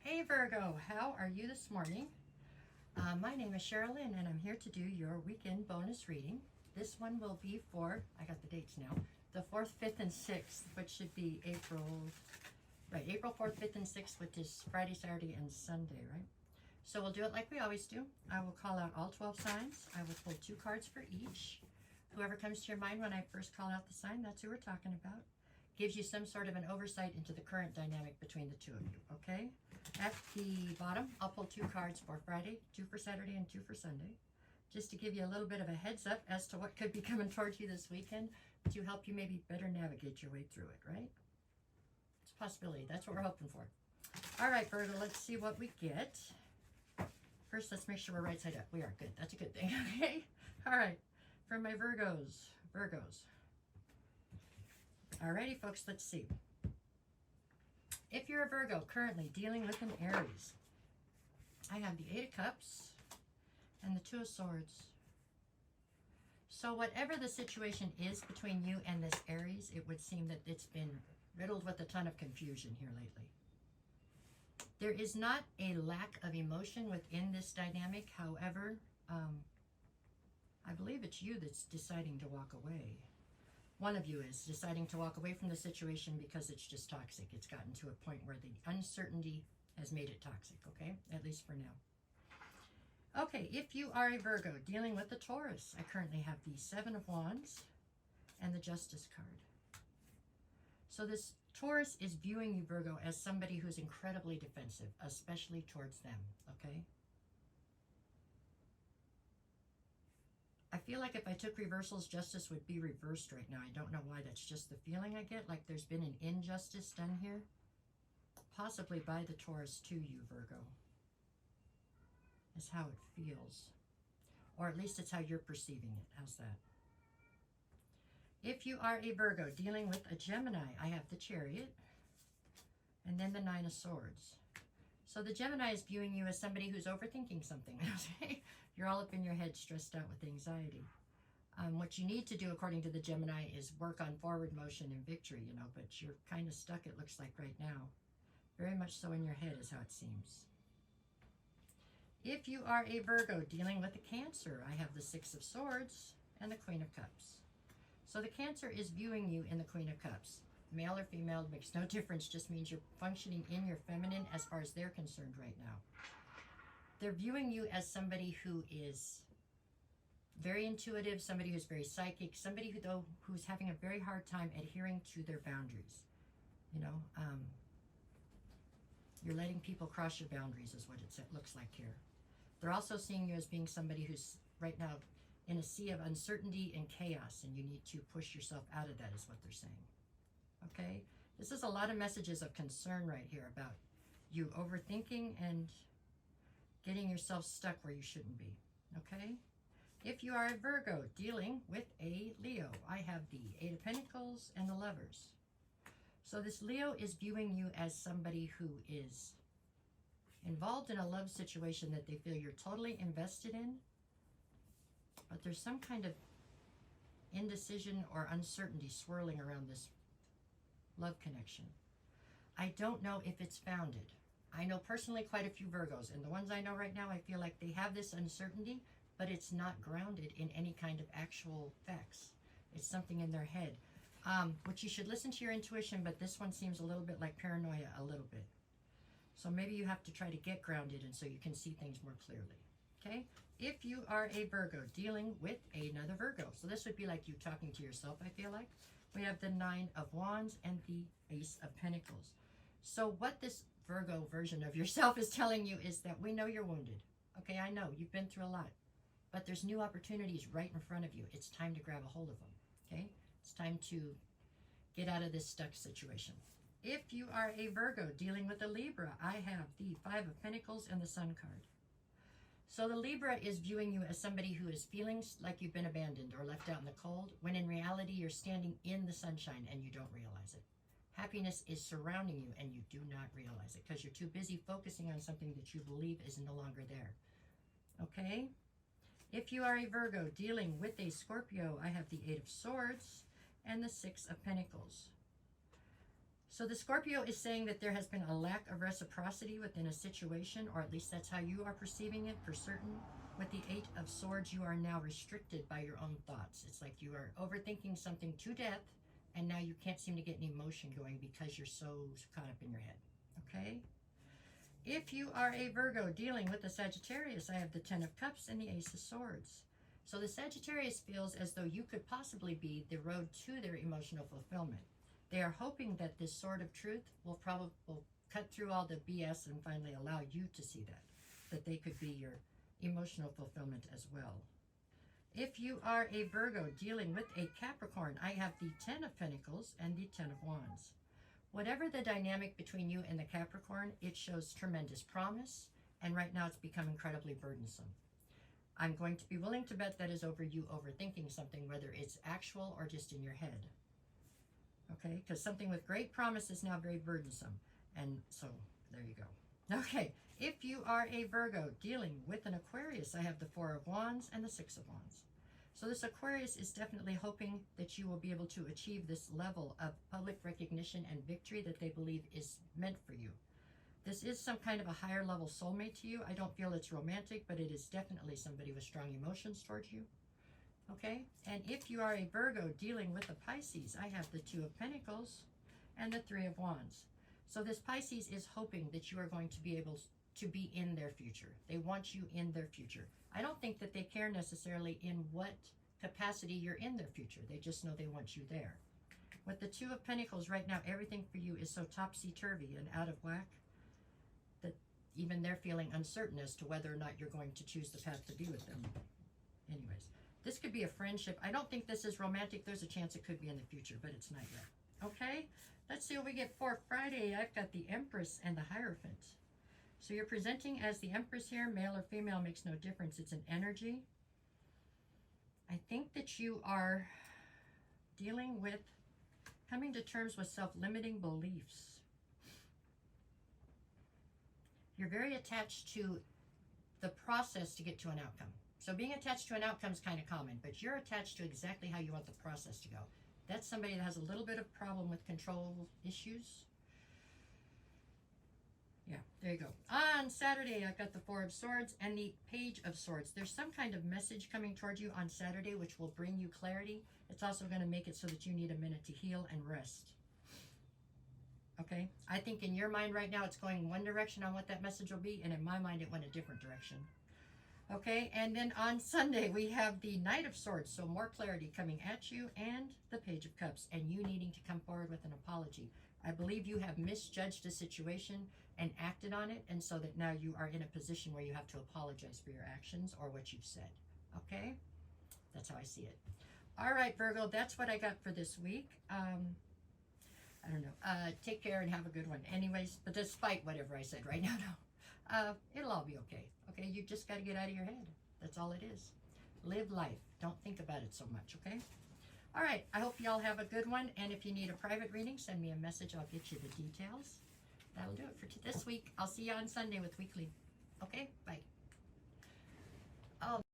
Hey Virgo, how are you this morning? My name is Sherilyn and I'm here to do your weekend bonus reading. This one will be for, I got the dates now, the 4th, 5th, and 6th, which should be April 4th, 5th, and 6th, which is Friday, Saturday, and Sunday, right? So we'll do it like we always do. I will call out all 12 signs. I will pull 2 cards for each. Whoever comes to your mind when I first call out the sign, that's who we're talking about. Gives you some sort of an oversight into the current dynamic between the two of you, okay? At the bottom, I'll pull 2 cards for Friday, 2 for Saturday, and 2 for Sunday, just to give you a little bit of a heads up as to what could be coming towards you this weekend to help you maybe better navigate your way through it, right? It's a possibility. That's what we're hoping for. All right, Virgo, let's see what we get. First, let's make sure we're right side up. We are good. That's a good thing, okay? All right, for my Virgos. Alrighty, folks, let's see. If you're a Virgo currently dealing with an Aries, I have the 8 of Cups and the 2 of Swords. So whatever the situation is between you and this Aries, it would seem that it's been riddled with a ton of confusion here lately. There is not a lack of emotion within this dynamic. However, I believe it's you that's deciding to walk away. One of you is deciding to walk away from the situation because it's just toxic. It's gotten to a point where the uncertainty has made it toxic, okay? At least for now. Okay, if you are a Virgo dealing with a Taurus, I currently have the 7 of Wands and the Justice card. So this Taurus is viewing you, Virgo, as somebody who's incredibly defensive, especially towards them, okay? I feel like if I took reversals, justice would be reversed right now. I don't know why. That's just the feeling I get, like there's been an injustice done here. Possibly by the Taurus to you, Virgo. Is how it feels. Or at least it's how you're perceiving it. How's that? If you are a Virgo dealing with a Gemini, I have the Chariot. And then the 9 of Swords. So the Gemini is viewing you as somebody who's overthinking something. You're all up in your head, stressed out with anxiety. What you need to do, according to the Gemini, is work on forward motion and victory, but you're kind of stuck, it looks like, right now. Very much so in your head is how it seems. If you are a Virgo dealing with a Cancer, I have the 6 of Swords and the Queen of Cups. So the Cancer is viewing you in the Queen of Cups. Male or female makes no difference, just means you're functioning in your feminine as far as they're concerned right now. They're viewing you as somebody who is very intuitive, somebody who's very psychic, somebody who's having a very hard time adhering to their boundaries. You're letting people cross your boundaries is what it looks like here. They're also seeing you as being somebody who's right now in a sea of uncertainty and chaos, and you need to push yourself out of that is what they're saying. Okay? This is a lot of messages of concern right here about you overthinking and getting yourself stuck where you shouldn't be. Okay? If you are a Virgo dealing with a Leo, I have the 8 of Pentacles and the Lovers. So this Leo is viewing you as somebody who is involved in a love situation that they feel you're totally invested in, but there's some kind of indecision or uncertainty swirling around this love connection. I don't know if it's founded. I know personally quite a few Virgos, and the ones I know right now, I feel like they have this uncertainty, but it's not grounded in any kind of actual facts. It's something in their head. Which you should listen to your intuition, but this one seems a little bit like paranoia a little bit. So maybe you have to try to get grounded and so you can see things more clearly. Okay? If you are a Virgo dealing with another Virgo, so this would be like you talking to yourself, I feel like. We have the 9 of Wands and the Ace of Pentacles. So what this Virgo version of yourself is telling you is that we know you're wounded. Okay, I know you've been through a lot, but there's new opportunities right in front of you. It's time to grab a hold of them. Okay? It's time to get out of this stuck situation. If you are a Virgo dealing with a Libra, I have the 5 of Pentacles and the Sun card. So the Libra is viewing you as somebody who is feeling like you've been abandoned or left out in the cold, when in reality you're standing in the sunshine and you don't realize it. Happiness is surrounding you and you do not realize it because you're too busy focusing on something that you believe is no longer there. Okay? If you are a Virgo dealing with a Scorpio, I have the 8 of Swords and the 6 of Pentacles. So the Scorpio is saying that there has been a lack of reciprocity within a situation, or at least that's how you are perceiving it for certain. With the Eight of Swords, you are now restricted by your own thoughts. It's like you are overthinking something to death, and now you can't seem to get any emotion going because you're so caught up in your head. Okay? If you are a Virgo dealing with the Sagittarius, I have the Ten of Cups and the Ace of Swords. So the Sagittarius feels as though you could possibly be the road to their emotional fulfillment. They are hoping that this sword of truth will cut through all the BS and finally allow you to see that they could be your emotional fulfillment as well. If you are a Virgo dealing with a Capricorn, I have the Ten of Pentacles and the Ten of Wands. Whatever the dynamic between you and the Capricorn, it shows tremendous promise, and right now it's become incredibly burdensome. I'm going to be willing to bet that is over you overthinking something, whether it's actual or just in your head. Okay, because something with great promise is now very burdensome. And so, there you go. Okay, if you are a Virgo dealing with an Aquarius, I have the Four of Wands and the Six of Wands. So this Aquarius is definitely hoping that you will be able to achieve this level of public recognition and victory that they believe is meant for you. This is some kind of a higher level soulmate to you. I don't feel it's romantic, but it is definitely somebody with strong emotions towards you. Okay, and if you are a Virgo dealing with a Pisces, I have the Two of Pentacles and the Three of Wands. So this Pisces is hoping that you are going to be able to be in their future. They want you in their future. I don't think that they care necessarily in what capacity you're in their future. They just know they want you there. With the Two of Pentacles right now, everything for you is so topsy-turvy and out of whack that even they're feeling uncertain as to whether or not you're going to choose the path to be with them. Anyways. This could be a friendship. I don't think this is romantic. There's a chance it could be in the future, but it's not yet. Okay, let's see what we get for Friday. I've got the Empress and the Hierophant. So you're presenting as the Empress here. Male or female makes no difference. It's an energy. I think that you are dealing with coming to terms with self-limiting beliefs. You're very attached to the process to get to an outcome. So being attached to an outcome is kind of common, but you're attached to exactly how you want the process to go. That's somebody that has a little bit of problem with control issues. Yeah, there you go. On Saturday, I've got the Four of Swords and the Page of Swords. There's some kind of message coming towards you on Saturday, which will bring you clarity. It's also going to make it so that you need a minute to heal and rest. Okay? I think in your mind right now, it's going one direction on what that message will be, and in my mind, it went a different direction. Okay, and then on Sunday, we have the Knight of Swords, so more clarity coming at you, and the Page of Cups, and you needing to come forward with an apology. I believe you have misjudged a situation and acted on it, and so that now you are in a position where you have to apologize for your actions or what you've said. Okay? That's how I see it. All right, Virgo, that's what I got for this week. I don't know. Take care and have a good one. Anyways, but despite whatever I said right now, no. It'll all be okay. Okay, you just got to get out of your head. That's all it is. Live life. Don't think about it so much, okay? All right, I hope y'all have a good one. And if you need a private reading, send me a message. I'll get you the details. That'll do it for this week. I'll see you on Sunday with Weekly. Okay, bye. Oh.